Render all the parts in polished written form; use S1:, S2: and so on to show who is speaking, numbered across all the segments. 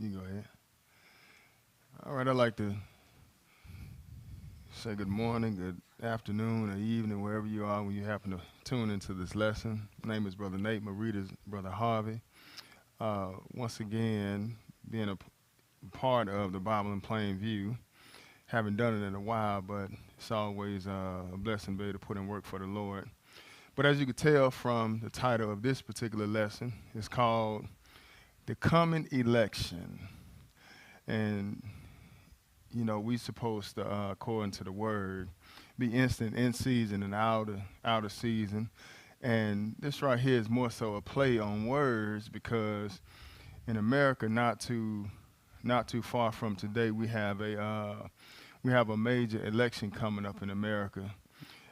S1: You go ahead. All right, I'd like to say good morning, good afternoon, or evening, wherever you are when you happen to tune into this lesson. My name is Brother Nate. My reader's Brother Harvey. Once again, being a part of the Bible in plain view. Haven't done it in a while, but it's always a blessing to be able to put in work for the Lord. But as you can tell from the title of this particular lesson, it's called The Coming Election. And, you know, we supposed to, according to the word, be instant in season and out of season. And this right here is more so a play on words because in America, not too far from today, we have a major election coming up in America,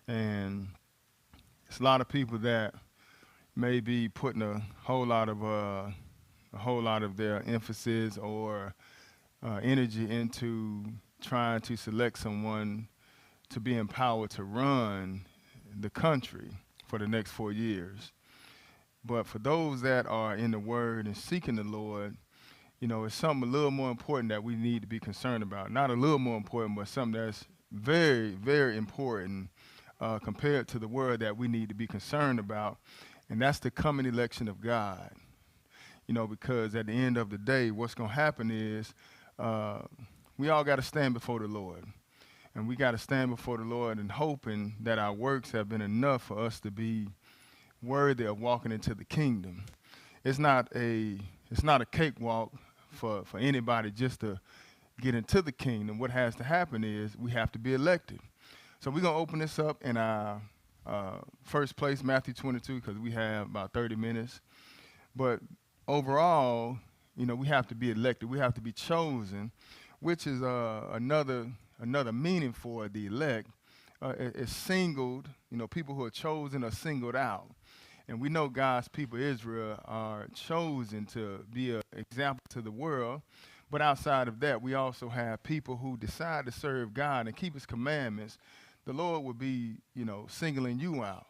S1: and it's a lot of people that may be putting a whole lot of their emphasis or energy into trying to select someone to be empowered to run the country for the next 4 years. But for those that are in the Word and seeking the Lord, you know, it's something a little more important that we need to be concerned about. Not a little more important, but something that's very, very important compared to the word that we need to be concerned about, and that's the coming election of God. You know, because at the end of the day, what's going to happen is we all got to stand before the Lord. And we got to stand before the Lord and hoping that our works have been enough for us to be worthy of walking into the kingdom. It's not a cakewalk for anybody just to get into the kingdom. What has to happen is we have to be elected. So we're going to open this up in our first place, Matthew 22, because we have about 30 minutes. But overall, you know, we have to be elected. We have to be chosen, which is another meaning for the elect. It's singled, you know, people who are chosen are singled out. And we know God's people, Israel, are chosen to be an example to the world. But outside of that, we also have people who decide to serve God and keep his commandments. The Lord will be, you know, singling you out,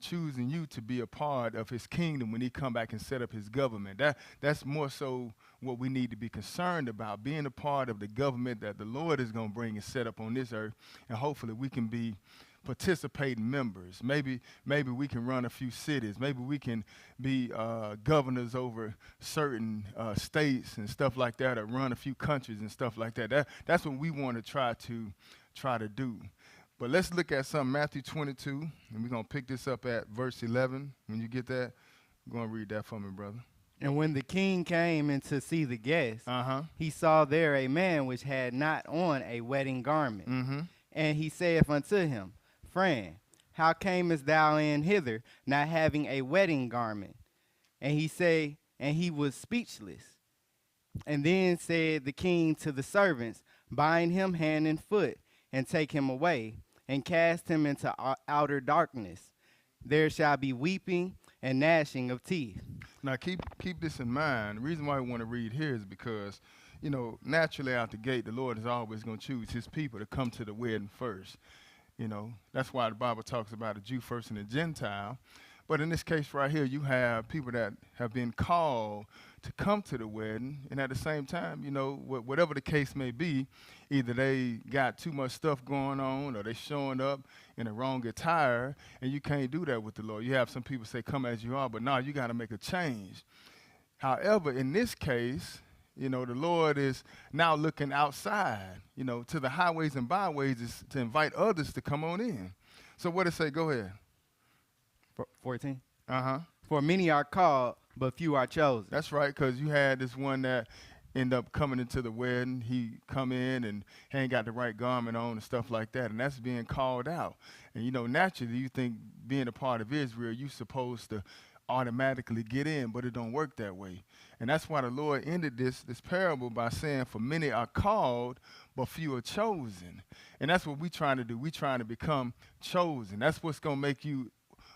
S1: choosing you to be a part of his kingdom when he come back and set up his government. That's more so what we need to be concerned about, being a part of the government that the Lord is going to bring and set up on this earth. And hopefully we can be participating members. Maybe we can run a few cities. Maybe we can be governors over certain states and stuff like that, or run a few countries and stuff like that. That's what we want to try to do. But let's look at some Matthew 22, and we're going to pick this up at verse 11. When you get that, I'm going to read that for me, brother.
S2: And when the king came in to see the guests, he saw there a man which had not on a wedding garment. And he saith unto him, Friend, how camest thou in hither, not having a wedding garment? And he was speechless. And then said the king to the servants, Bind him hand and foot, and take him away, and cast him into outer darkness. There shall be weeping and gnashing of teeth.
S1: Now keep this in mind. The reason why we want to read here is because, you know, naturally out the gate, the Lord is always going to choose his people to come to the wedding first. You know, that's why the Bible talks about a Jew first and a Gentile. But in this case right here, you have people that have been called to come to the wedding, and at the same time, you know, whatever the case may be, either they got too much stuff going on or they showing up in the wrong attire, and you can't do that with the Lord. You have some people say, come as you are, but no, you got to make a change. However, in this case, you know, the Lord is now looking outside, you know, to the highways and byways is to invite others to come on in. So what does it say? Go ahead.
S2: 14.
S1: For
S2: many are called, but few are chosen.
S1: That's right, because you had this one that ended up coming into the wedding. He come in and he ain't got the right garment on and stuff like that, and that's being called out. And, you know, naturally you think being a part of Israel, you're supposed to automatically get in, but it don't work that way. And that's why the Lord ended this parable by saying, for many are called, but few are chosen. And that's what we're trying to do. We're trying to become chosen. That's what's going to make you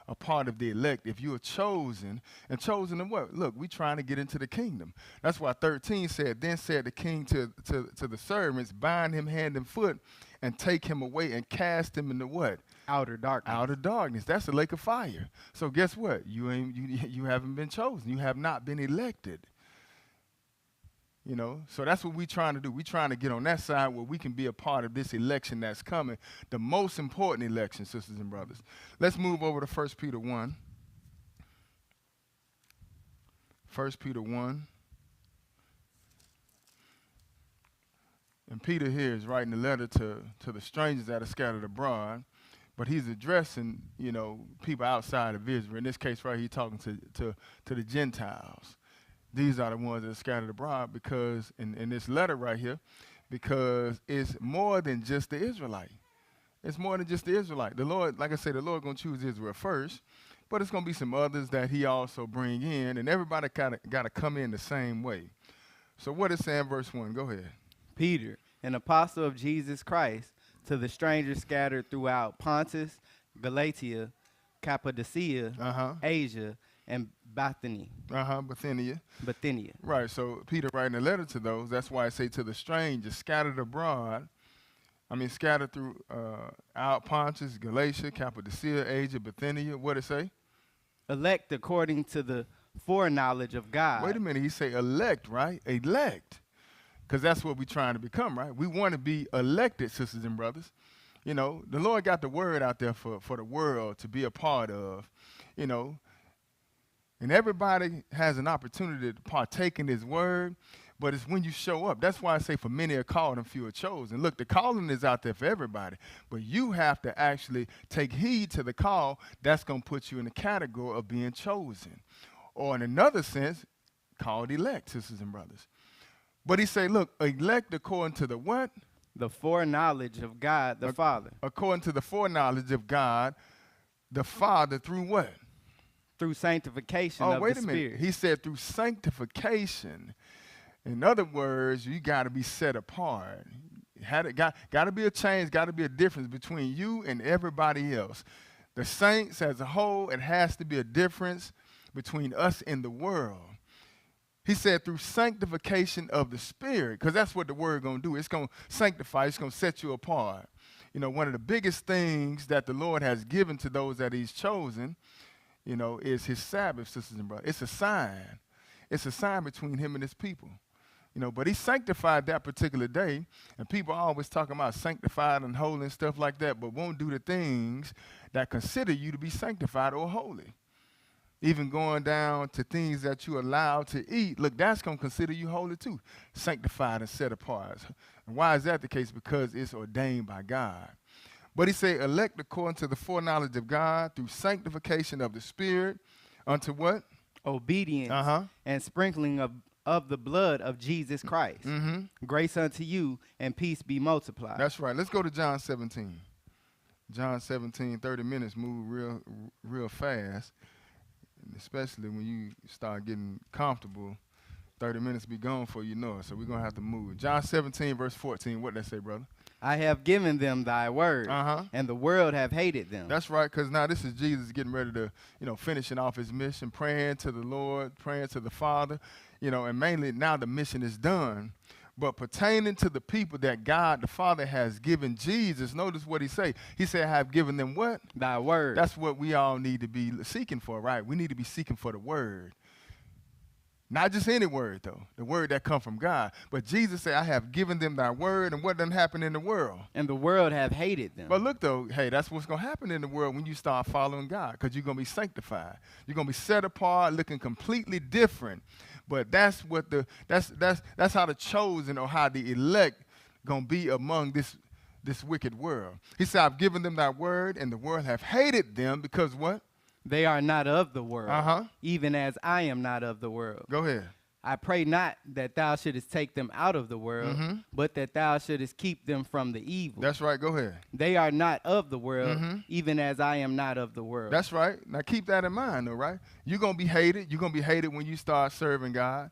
S1: a part of the elect. If you are chosen, and chosen in what? Look, we're trying to get into the kingdom. That's why 13 said, then said the king to the servants, bind him hand and foot, and take him away and cast him into what?
S2: Outer darkness.
S1: Outer darkness. That's the lake of fire. So guess what? You haven't been chosen. You have not been elected. So that's what we're trying to do. We're trying to get on that side where we can be a part of this election that's coming, the most important election, sisters and brothers. Let's move over to 1 Peter 1. 1 Peter 1. And Peter here is writing a letter to the strangers that are scattered abroad, but he's addressing, people outside of Israel. In this case, right, he's talking to the Gentiles. These are the ones that are scattered abroad because, in this letter right here, because it's more than just the Israelite. It's more than just the Israelite. The Lord, like I said, the Lord going to choose Israel first, but it's going to be some others that he also bring in, and everybody got to come in the same way. So what is saying, verse 1? Go ahead.
S2: Peter, an apostle of Jesus Christ, to the strangers scattered throughout Pontus, Galatia, Cappadocia, Asia, and Bithynia. Bithynia.
S1: Right, so Peter writing a letter to those. That's why I say to the strangers scattered abroad. Scattered through out Pontus, Galatia, Cappadocia, Asia, Bithynia. What did it say?
S2: Elect according to the foreknowledge of God.
S1: Wait a minute, he say elect, right? Elect. Because that's what we're trying to become, right? We want to be elected, sisters and brothers. The Lord got the word out there for the world to be a part of, and everybody has an opportunity to partake in his word, but it's when you show up. That's why I say for many are called and few are chosen. Look, the calling is out there for everybody, but you have to actually take heed to the call. That's going to put you in the category of being chosen, or in another sense, called elect, sisters and brothers. But he say, look, elect according to the what?
S2: The foreknowledge of God the Father.
S1: According to the foreknowledge of God the Father through what?
S2: Through sanctification of the Spirit. Oh, wait a minute.
S1: He said through sanctification. In other words, you got to be set apart. Got to be a change, got to be a difference between you and everybody else. The saints as a whole, it has to be a difference between us and the world. He said through sanctification of the Spirit, because that's what the word going to do. It's going to sanctify. It's going to set you apart. One of the biggest things that the Lord has given to those that he's chosen, is his Sabbath, sisters and brothers. It's a sign. It's a sign between him and his people. But he sanctified that particular day, and people are always talking about sanctified and holy and stuff like that, but won't do the things that consider you to be sanctified or holy. Even going down to things that you're allowed to eat, look, that's going to consider you holy too, sanctified and set apart. And why is that the case? Because it's ordained by God. But he said, elect according to the foreknowledge of God through sanctification of the Spirit unto what?
S2: Obedience and sprinkling of the blood of Jesus Christ. Grace unto you and peace be multiplied.
S1: That's right. Let's go to John 17. John 17, 30 minutes move real fast. Especially when you start getting comfortable, 30 minutes be gone before you know it. So we're going to have to move. John 17, verse 14. What did that say, brother?
S2: I have given them thy word, and the world have hated them.
S1: That's right, because now this is Jesus getting ready to, finishing off his mission, praying to the Lord, praying to the Father, and mainly now the mission is done. But pertaining to the people that God the Father has given Jesus, notice what he say. He said, I have given them what?
S2: Thy word.
S1: That's what we all need to be seeking for, right? We need to be seeking for the word. Not just any word, though. The word that come from God. But Jesus said, I have given them thy word, and what done happened in the world?
S2: And the world have hated them.
S1: But look, though, hey, that's what's going to happen in the world when you start following God, because you're going to be sanctified. You're going to be set apart, looking completely different. But that's what that's how the chosen or how the elect gonna be among this wicked world. He said, I've given them thy word, and the world have hated them because what?
S2: They are not of the world, even as I am not of the world.
S1: Go ahead.
S2: I pray not that thou shouldest take them out of the world, but that thou shouldest keep them from the evil.
S1: That's right. Go ahead.
S2: They are not of the world, even as I am not of the world.
S1: That's right. Now keep that in mind, though, right? You're going to be hated. You're going to be hated when you start serving God.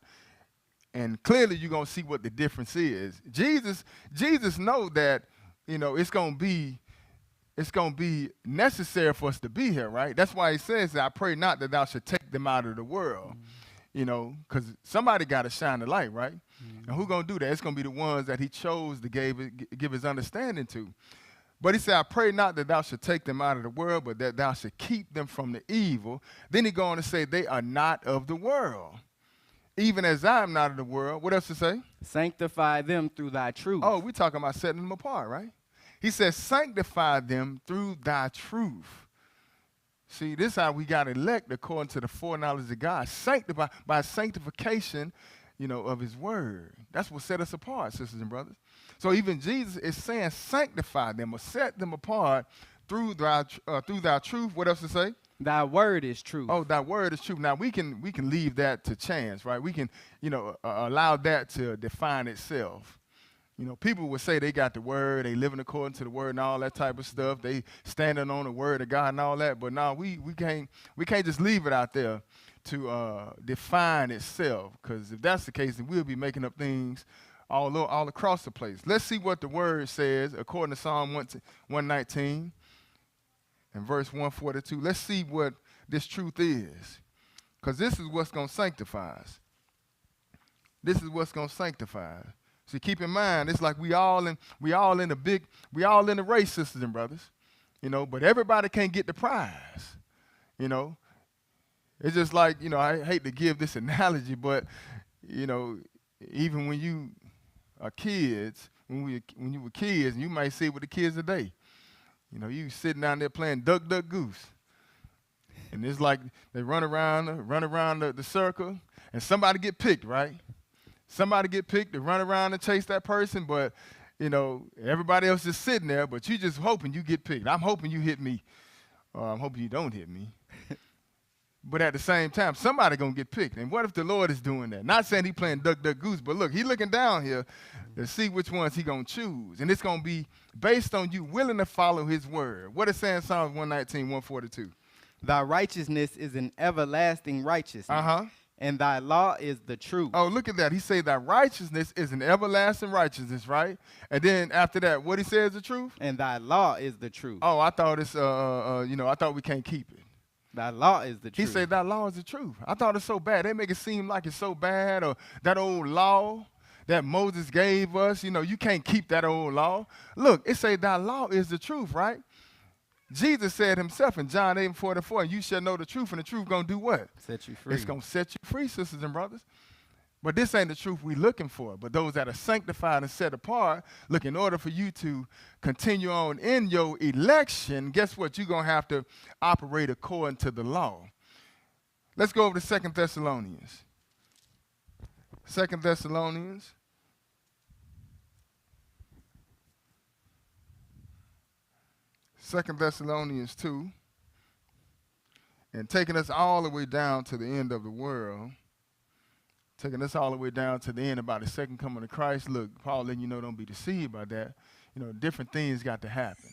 S1: And clearly you're going to see what the difference is. Jesus knows that, it's going to be necessary for us to be here, right? That's why he says that I pray not that thou should take them out of the world. Because somebody got to shine the light, right? And who's going to do that? It's going to be the ones that he chose to give his understanding to. But he said, I pray not that thou should take them out of the world, but that thou should keep them from the evil. Then he go on to say, they are not of the world. even as I am not of the world. What else to say?
S2: Sanctify them through thy truth.
S1: Oh, we're talking about setting them apart, right? He says, sanctify them through thy truth. See, this is how we got elect according to the foreknowledge of God. Sanctify by sanctification, of his word. That's what set us apart, sisters and brothers. So even Jesus is saying, sanctify them or set them apart through thy truth. What else to say?
S2: Thy word is truth.
S1: Oh, thy word is truth. Now we can leave that to chance, right? We can, allow that to define itself. People would say they got the word, they living according to the word and all that type of stuff. They standing on the word of God and all that. But no, we can't just leave it out there to define itself. Because if that's the case, then we'll be making up things all across the place. Let's see what the word says according to Psalm 119 and verse 142. Let's see what this truth is. Because this is what's going to sanctify us. This is what's going to sanctify us. So keep in mind, it's like we all in the race, sisters and brothers, but everybody can't get the prize, It's just like, I hate to give this analogy, but, even when you are kids, when you were kids, and you might see it with the kids today, you sitting down there playing duck, duck, goose. And it's like they run around the circle, and somebody get picked, right? Somebody get picked to run around and chase that person, but, everybody else is sitting there, but you just hoping you get picked. I'm hoping you hit me, or I'm hoping you don't hit me. But at the same time, somebody going to get picked. And what if the Lord is doing that? Not saying he playing duck, duck, goose, but look, he looking down here to see which ones he going to choose. And it's going to be based on you willing to follow his word. What is saying Psalms 119, 142?
S2: Thy righteousness is an everlasting righteousness. And thy law is the truth.
S1: Oh, look at that. He say thy righteousness is an everlasting righteousness, right? And then after that, what he say is the truth?
S2: And thy law is the truth.
S1: Oh, I thought it's, I thought we can't keep it.
S2: Thy law is the truth.
S1: He said thy law is the truth. I thought it's so bad. They make it seem like it's so bad, or that old law that Moses gave us, you can't keep that old law. Look, it say thy law is the truth, right? Jesus said himself in John 8:44, you shall know the truth, and the truth going to do what?
S2: Set you free.
S1: It's going to set you free, sisters and brothers. But this ain't the truth we looking for. But those that are sanctified and set apart, look, in order for you to continue on in your election, guess what? You're going to have to operate according to the law. Let's go over to 2 Thessalonians. 2 Thessalonians. Second Thessalonians 2, and taking us all the way down to the end of the world, taking us all the way down to the end about the second coming of Christ. Look, Paul letting you know, don't be deceived by that. Different things got to happen.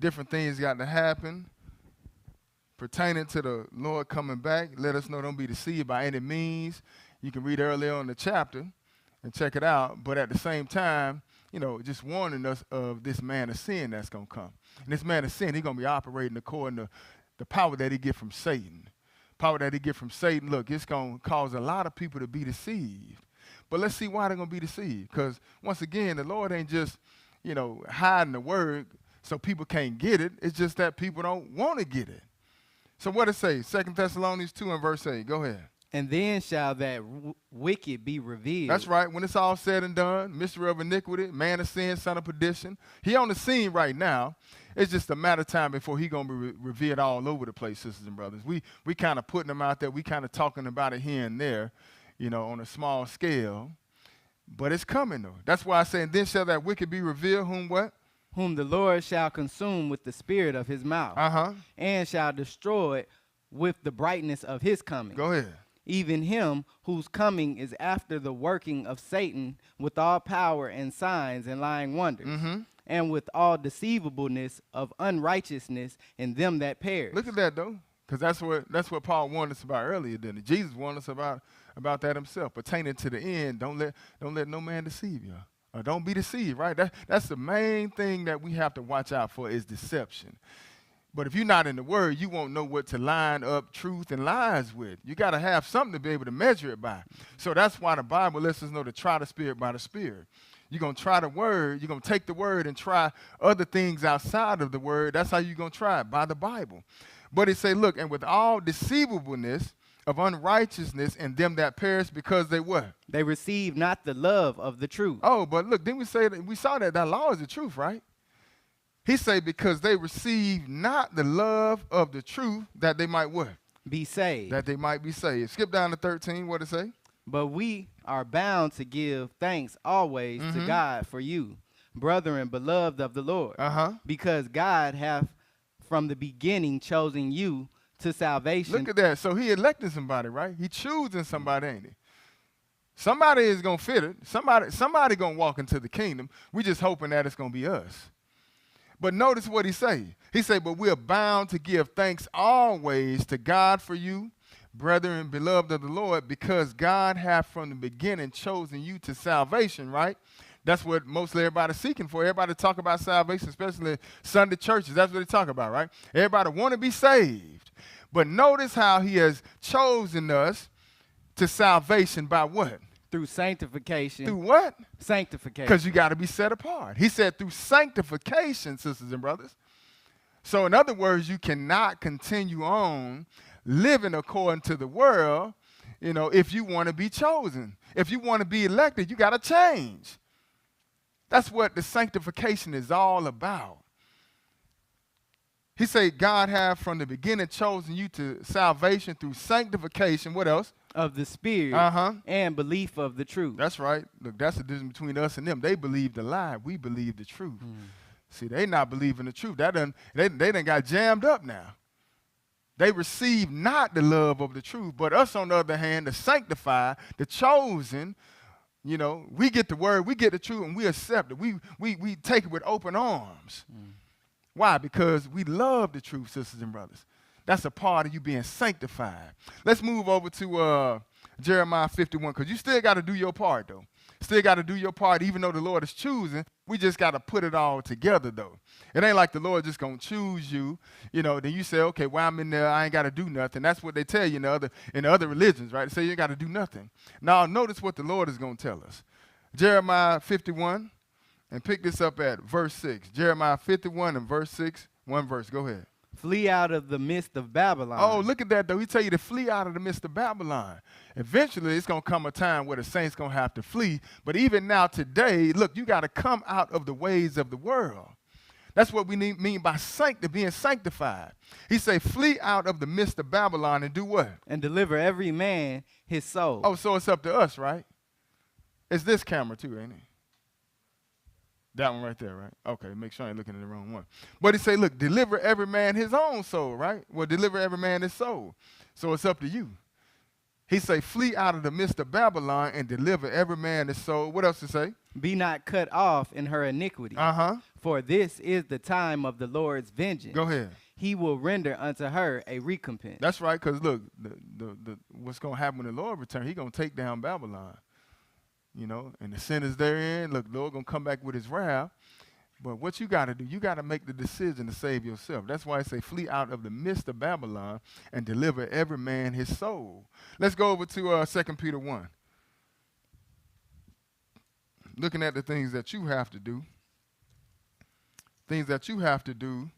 S1: Different things got to happen pertaining to the Lord coming back. Let us know, don't be deceived by any means. You can read earlier on the chapter and check it out. But at the same time, just warning us of this man of sin that's going to come. And this man of sin, he's going to be operating according to the power that he get from Satan. Power that he get from Satan, look, it's going to cause a lot of people to be deceived. But let's see why they're going to be deceived. Because, once again, the Lord ain't just, hiding the word so people can't get it. It's just that people don't want to get it. So what it say? 2 Thessalonians 2 and verse 8. Go ahead.
S2: And then shall that wicked be revealed.
S1: That's right. When it's all said and done, mystery of iniquity, man of sin, son of perdition. He on the scene right now. It's just a matter of time before he going to be revealed all over the place, sisters and brothers. We kind of putting them out there. We kind of talking about it here and there, on a small scale. But it's coming, though. That's why I say, and then shall that wicked be revealed, whom what?
S2: Whom the Lord shall consume with the spirit of his mouth. And shall destroy with the brightness of his coming.
S1: Go ahead.
S2: Even him whose coming is after the working of Satan with all power and signs and lying wonders, and with all deceivableness of unrighteousness in them that perish.
S1: Look at that, though, because that's what Paul warned us about earlier, didn't he? Jesus warned us about that himself. Pertaining to the end, don't let no man deceive you. Or don't be deceived, right? That's the main thing that we have to watch out for is deception. But if you're not in the word, you won't know what to line up truth and lies with. You got to have something to be able to measure it by. So that's why the Bible lets us know to try the spirit by the spirit. You're going to try the word. You're going to take the word and try other things outside of the word. That's how you're going to try it, by the Bible. But it say, look, and with all deceivableness of unrighteousness in them that perish because they what?
S2: They receive not the love of the truth.
S1: Oh, but look, didn't we say that we saw that law is the truth, right? He say because they receive not the love of the truth that they might what?
S2: Be saved.
S1: That they might be saved. Skip down to 13. What it say?
S2: But we are bound to give thanks always to God for you, brethren, beloved of the Lord, because God hath from the beginning chosen you to salvation.
S1: Look at that. So he elected somebody, right? He choosing somebody, ain't he? Somebody is going to fit it. Somebody going to walk into the kingdom. We just hoping that it's going to be us. But notice what he say. He say, but we are bound to give thanks always to God for you, brethren, beloved of the Lord, because God hath from the beginning chosen you to salvation, right? That's what mostly everybody's seeking for. Everybody talk about salvation, especially Sunday churches. That's what they talk about, right? Everybody want to be saved. But notice how he has chosen us to salvation by what?
S2: Through sanctification.
S1: Through what?
S2: Sanctification.
S1: Because you got to be set apart. He said through sanctification, sisters and brothers. So in other words, you cannot continue on living according to the world, if you want to be chosen. If you want to be elected, you got to change. That's what the sanctification is all about. He said, God hath from the beginning chosen you to salvation through sanctification. What else?
S2: Of the Spirit and belief of the truth.
S1: That's right. Look, that's the difference between us and them. They believe the lie. We believe the truth. See, they not believing the truth. They done got jammed up now. They receive not the love of the truth. But us, on the other hand, the sanctified, the chosen, we get the word, we get the truth, and we accept it. We take it with open arms. Why? Because we love the truth, sisters and brothers. That's a part of you being sanctified. Let's move over to Jeremiah 51, because you still got to do your part, though. Still got to do your part, even though the Lord is choosing. We just got to put it all together, though. It ain't like the Lord just going to choose you, then you say, okay, while I'm in there, I ain't got to do nothing. That's what they tell you in the other religions, right? They say you ain't got to do nothing. Now, notice what the Lord is going to tell us. Jeremiah 51, and pick this up at verse 6. Jeremiah 51 and verse 6, one verse. Go ahead.
S2: Flee out of the midst of Babylon.
S1: Oh, look at that, though. He tell you to flee out of the midst of Babylon. Eventually, it's going to come a time where the saints going to have to flee. But even now, today, look, you got to come out of the ways of the world. That's what we mean by being sanctified. He say, flee out of the midst of Babylon and do what?
S2: And deliver every man his soul.
S1: Oh, so it's up to us, right? It's this camera, too, ain't it? That one right there, right? Okay, make sure I ain't looking at the wrong one. But he say, look, deliver every man his own soul, right? Well, deliver every man his soul. So it's up to you. He say, flee out of the midst of Babylon and deliver every man his soul. What else to say?
S2: Be not cut off in her iniquity. For this is the time of the Lord's vengeance.
S1: Go ahead.
S2: He will render unto her a recompense.
S1: That's right, because look, what's going to happen when the Lord returns, he's going to take down Babylon. And the sinners therein, look, the Lord going to come back with his wrath. But what you got to do, you got to make the decision to save yourself. That's why I say flee out of the midst of Babylon and deliver every man his soul. Let's go over to 2 Peter 1. Looking at the things that you have to do. Things that you have to do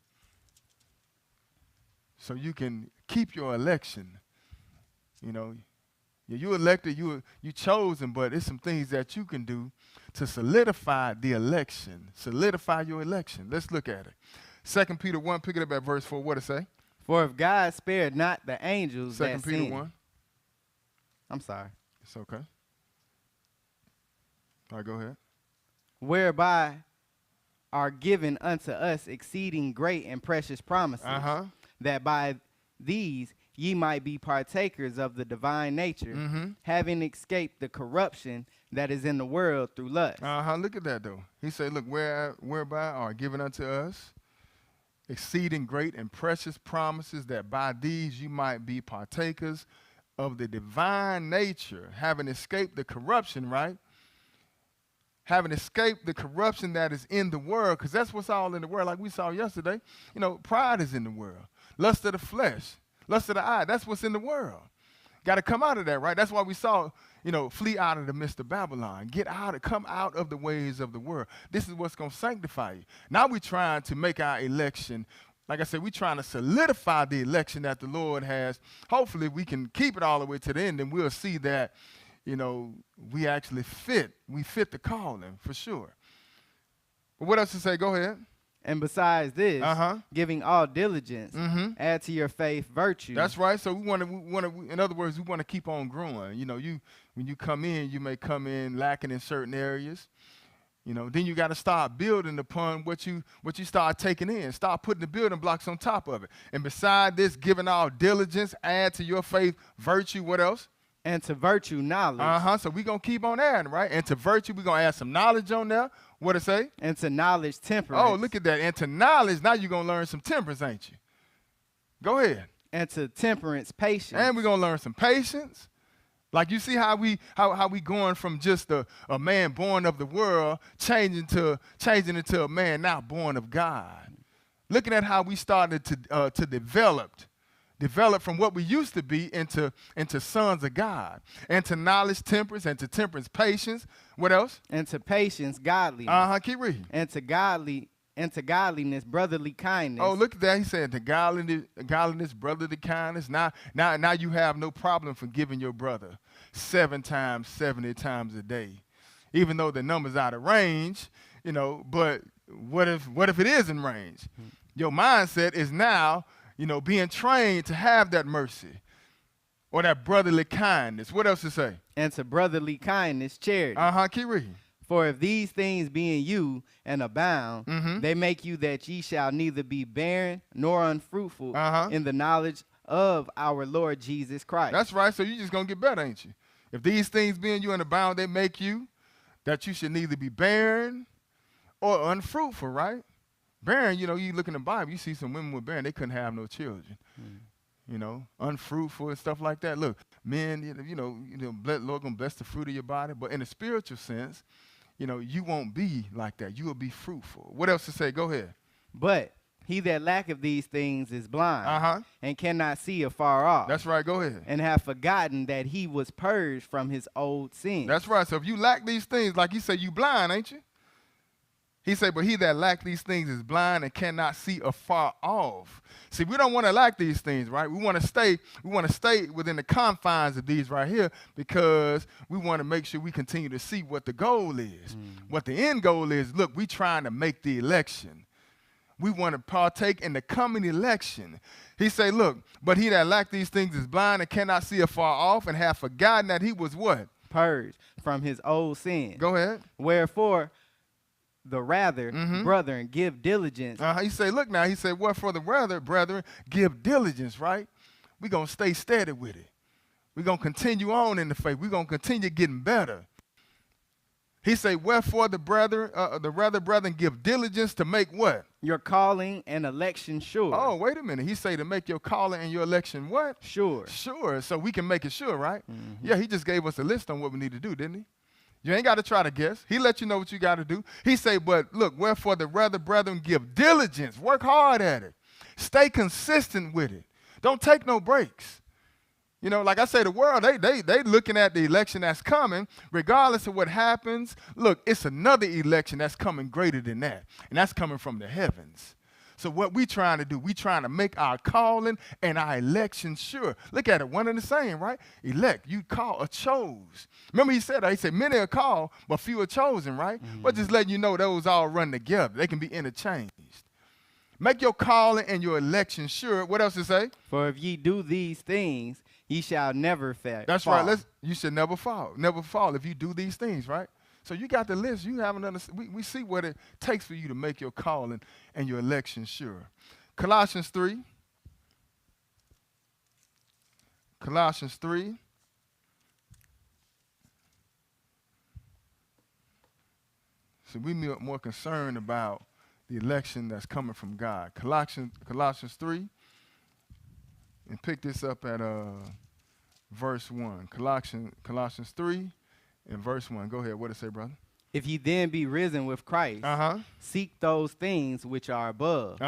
S1: so you can keep your election. You elected, you chosen, but it's some things that you can do to solidify the election, solidify your election. Let's look at it. 2 Peter 1, pick it up at verse 4. What it say?
S2: For if God spared not the angels that
S1: 2 Peter
S2: sinned.
S1: 1.
S2: I'm sorry.
S1: It's okay. All right, go ahead.
S2: Whereby are given unto us exceeding great and precious promises, that by these ye might be partakers of the divine nature, having escaped the corruption that is in the world through lust.
S1: Look at that, though. He said, look, whereby are given unto us exceeding great and precious promises, that by these you might be partakers of the divine nature, having escaped the corruption, right? Having escaped the corruption that is in the world, because that's what's all in the world. Like we saw yesterday, pride is in the world. Lust of the flesh. Lust of the eye, that's what's in the world. Got to come out of that, right? That's why we saw, flee out of the midst of Babylon. Come out of the ways of the world. This is what's going to sanctify you. Now we're trying to make our election Like I said, we're trying to solidify the election that the Lord has. Hopefully we can keep it all the way to the end, and we'll see that, we actually fit. We fit the calling for sure. But what else to say? Go ahead.
S2: And besides this, giving all diligence, add to your faith virtue.
S1: That's right. So we want to. In other words, we want to keep on growing. When you come in, you may come in lacking in certain areas. Then you got to start building upon what you start taking in. Start putting the building blocks on top of it. And beside this, giving all diligence, add to your faith virtue. What else?
S2: And to virtue, knowledge.
S1: So we're going to keep on adding, right? And to virtue, we're going to add some knowledge on there. What it say?
S2: And to knowledge, temperance.
S1: Oh, look at that. And to knowledge, now you're going to learn some temperance, ain't you? Go ahead.
S2: And to temperance, patience.
S1: And we're going to learn some patience. Like you see how we going from just a man born of the world, changing into a man now born of God. Looking at how we started to develop from what we used to be into sons of God. And to knowledge, temperance, and to temperance, patience. What else?
S2: And to patience, godliness.
S1: Keep reading.
S2: And to godliness, brotherly kindness.
S1: Oh, look at that. He said to godliness, brotherly kindness. Now you have no problem forgiving your brother 7 times, 70 times a day. Even though the number's out of range, but what if it is in range? Your mindset is now, being trained to have that mercy or that brotherly kindness. What else to say?
S2: And to brotherly kindness, charity.
S1: Keep reading.
S2: For if these things be in you and abound, they make you that ye shall neither be barren nor unfruitful in the knowledge of our Lord Jesus Christ.
S1: That's right. So you're just going to get better, ain't you? If these things be in you and abound, they make you that you should neither be barren or unfruitful, right? Barren, you look in the Bible, you see some women with barren, they couldn't have no children. Unfruitful and stuff like that. Look, men, Lord gonna bless the fruit of your body, but in a spiritual sense, you won't be like that. You will be fruitful. What else to say? Go ahead.
S2: But he that lacketh these things is blind and cannot see afar off.
S1: That's right. Go ahead.
S2: And have forgotten that he was purged from his old sins.
S1: That's right. So if you lack these things, like you say, you blind, ain't you? He said, but he that lack these things is blind and cannot see afar off. See, we don't want to lack these things, right? We want to stay within the confines of these right here because we want to make sure we continue to see what the goal is. What the end goal is. Look, we trying to make the election. We want to partake in the coming election. He said, look, but he that lack these things is blind and cannot see afar off and have forgotten that he was what?
S2: Purged from his old sin.
S1: Go ahead.
S2: Wherefore, the rather, brethren, give diligence.
S1: He said, look now, he said, wherefore the rather, brethren, give diligence, right? We're going to stay steady with it. We're going to continue on in the faith. We're going to continue getting better. He said, wherefore the rather, brethren, give diligence to make what?
S2: Your calling and election sure.
S1: Oh, wait a minute. He said to make your calling and your election what?
S2: Sure.
S1: Sure. So we can make it sure, right? Yeah, he just gave us a list on what we need to do, didn't he? You ain't got to try to guess. He let you know what you got to do. He say, but look, wherefore the rather, brethren, give diligence. Work hard at it. Stay consistent with it. Don't take no breaks. Like I say, the world, they looking at the election that's coming, regardless of what happens. Look, it's another election that's coming greater than that, and that's coming from the heavens. So what we trying to do, we trying to make our calling and our election sure. Look at it, one and the same, right? Elect, you call or chose. Remember he said many are called, but few are chosen, right? But just letting you know those all run together. They can be interchanged. Make your calling and your election sure. What else to say?
S2: For if ye do these things, ye shall never fall.
S1: That's right. You should never fall. Never fall if you do these things, right? So you got the list. You have another. We see what it takes for you to make your calling and your election sure. Colossians 3. Colossians 3. So we more concerned about the election that's coming from God. Colossians 3. And pick this up at verse 1. Colossians 3. In verse 1, go ahead. What does it say, brother?
S2: If ye then be risen with Christ, seek those things which are above,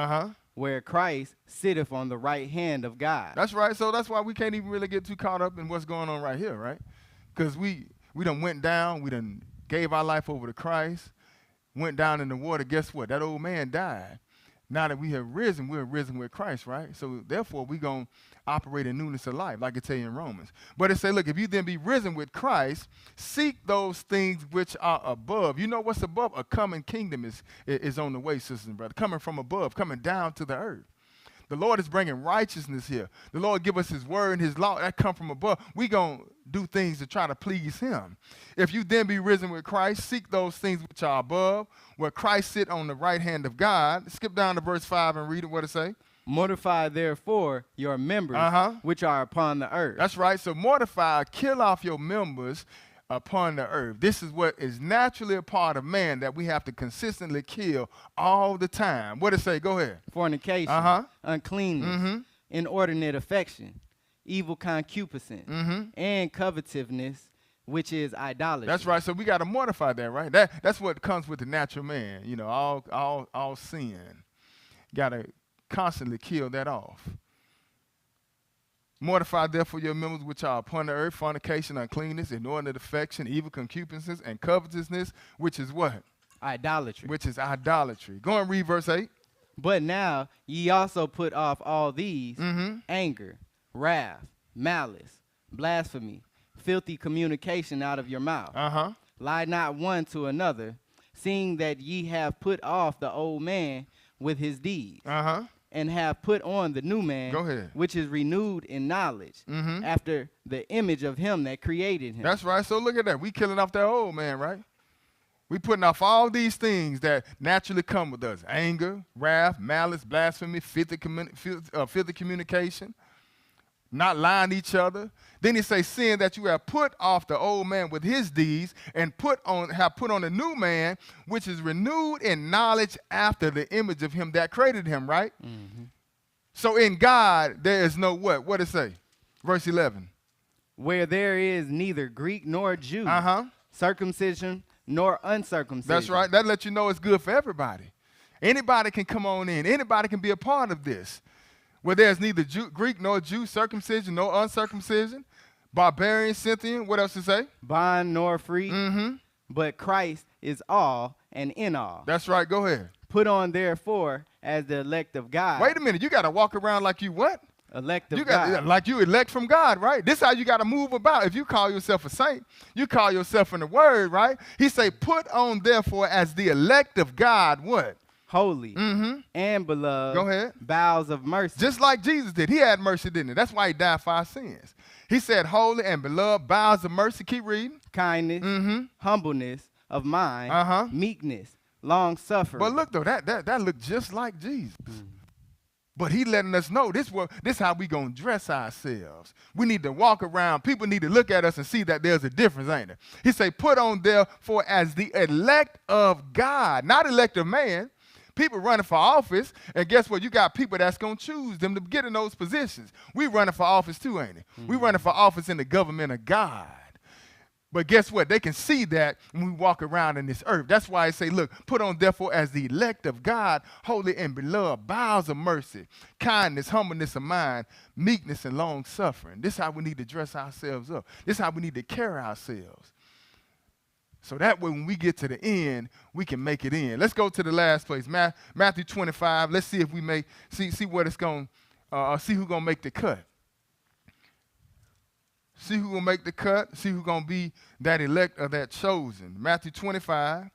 S2: where Christ sitteth on the right hand of God.
S1: That's right. So that's why we can't even really get too caught up in what's going on right here, right? Because we done went down. We done gave our life over to Christ, went down in the water. Guess what? That old man died. Now that we have risen, we're risen with Christ, right? So therefore, we're going to operate in newness of life, like it tells you in Romans. But it say, look, if you then be risen with Christ, seek those things which are above. You know what's above? A coming kingdom is on the way, sisters and brothers, coming from above, coming down to the earth. The Lord is bringing righteousness here. The Lord give us his word and his law. That come from above. We're going to do things to try to please him. If you then be risen with Christ, seek those things which are above, where Christ sit on the right hand of God. Skip down to verse 5 and read it. What it say?
S2: Mortify therefore your members which are upon the earth.
S1: That's right. So mortify, kill off your members upon the earth. This is what is naturally a part of man that we have to consistently kill all the time. What it say? Go ahead.
S2: Fornication, uncleanness, inordinate affection, evil concupiscence, and covetousness, which is idolatry.
S1: That's right. So we got to mortify that, right? That's what comes with the natural man. You know, all sin. Got to constantly kill that off. Mortify therefore your members which are upon the earth, fornication, uncleanness, inordinate affection, evil concupiscence, and covetousness, which is what?
S2: Idolatry.
S1: Which is idolatry. Go and read verse 8.
S2: But now ye also put off all these, anger, wrath, malice, blasphemy, filthy communication out of your mouth. Lie not one to another, seeing that ye have put off the old man with his deeds. And have put on the new man, which is renewed in knowledge, after the image of him that created him.
S1: That's right. So look at that. We killing off that old man, right? We putting off all these things that naturally come with us. Anger, wrath, malice, blasphemy, filthy communication, not lying to each other. Then he says, seeing that you have put off the old man with his deeds and have put on a new man, which is renewed in knowledge after the image of him that created him, right? So in God, there is no what? What does it say? Verse 11.
S2: Where there is neither Greek nor Jew, circumcision nor uncircumcision.
S1: That's right. That lets you know it's good for everybody. Anybody can come on in. Anybody can be a part of this. Where there's neither Greek nor Jew, circumcision nor uncircumcision, barbarian, Scythian, what else to say?
S2: Bond nor free, but Christ is all and in all.
S1: That's right. Go ahead.
S2: Put on, therefore, as the elect of God.
S1: Wait a minute. You got to walk around like you what?
S2: Elect of God.
S1: Like you elect from God, right? This is how you got to move about. If you call yourself a saint, you call yourself in the word, right? He say, put on, therefore, as the elect of God, what?
S2: Holy and beloved.
S1: Go ahead.
S2: Bowels of mercy.
S1: Just like Jesus did. He had mercy, didn't he? That's why he died for our sins. He said, holy and beloved, bowels of mercy. Keep reading.
S2: Kindness, humbleness of mind, meekness, long suffering.
S1: But look, though, that looked just like Jesus. But he letting us know this how we going to dress ourselves. We need to walk around. People need to look at us and see that there's a difference, ain't there? He say, put on, therefore, as the elect of God, not elect of man. People running for office, and guess what? You got people that's going to choose them to get in those positions. We running for office too, ain't it? We running for office in the government of God. But guess what? They can see that when we walk around in this earth. That's why I say, look, put on therefore as the elect of God, holy and beloved, bowels of mercy, kindness, humbleness of mind, meekness, and long suffering. This is how we need to dress ourselves up. This is how we need to carry ourselves. So that way, when we get to the end, we can make it in. Let's go to the last place, Matthew 25. Let's see if we see what it's going. See who's gonna make the cut. See who will make the cut. See who's gonna be that elect or that chosen. Matthew 25,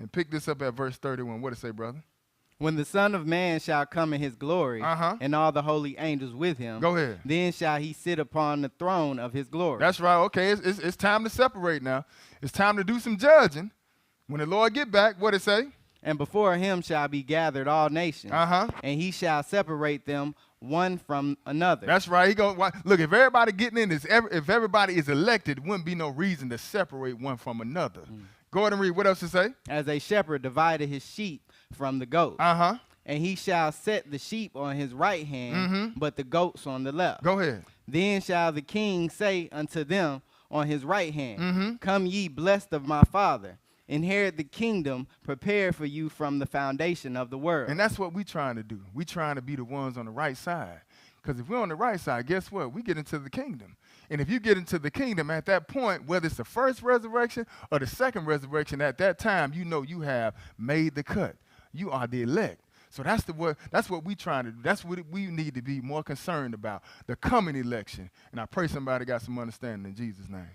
S1: and pick this up at verse 31. What does it say, brother?
S2: When the Son of Man shall come in his glory, and all the holy angels with him,
S1: go ahead.
S2: Then shall he sit upon the throne of his glory.
S1: That's right. Okay, it's time to separate now. It's time to do some judging. When the Lord get back, what it say?
S2: And before him shall be gathered all nations, and he shall separate them one from another.
S1: That's right. Look, if everybody getting in this, if everybody is elected, wouldn't be no reason to separate one from another. Go ahead and read. What else it say?
S2: As a shepherd divided his sheep from the goats. And he shall set the sheep on his right hand, but the goats on the left.
S1: Go ahead.
S2: Then shall the king say unto them on his right hand, Come ye blessed of my Father, inherit the kingdom prepared for you from the foundation of the world.
S1: And that's what we trying to do. We trying to be the ones on the right side. Because if we're on the right side, guess what? We get into the kingdom. And if you get into the kingdom at that point, whether it's the first resurrection or the second resurrection, at that time, you know you have made the cut. You are the elect. So that's what we trying to do. That's what we need to be more concerned about, the coming election. And I pray somebody got some understanding in Jesus' name.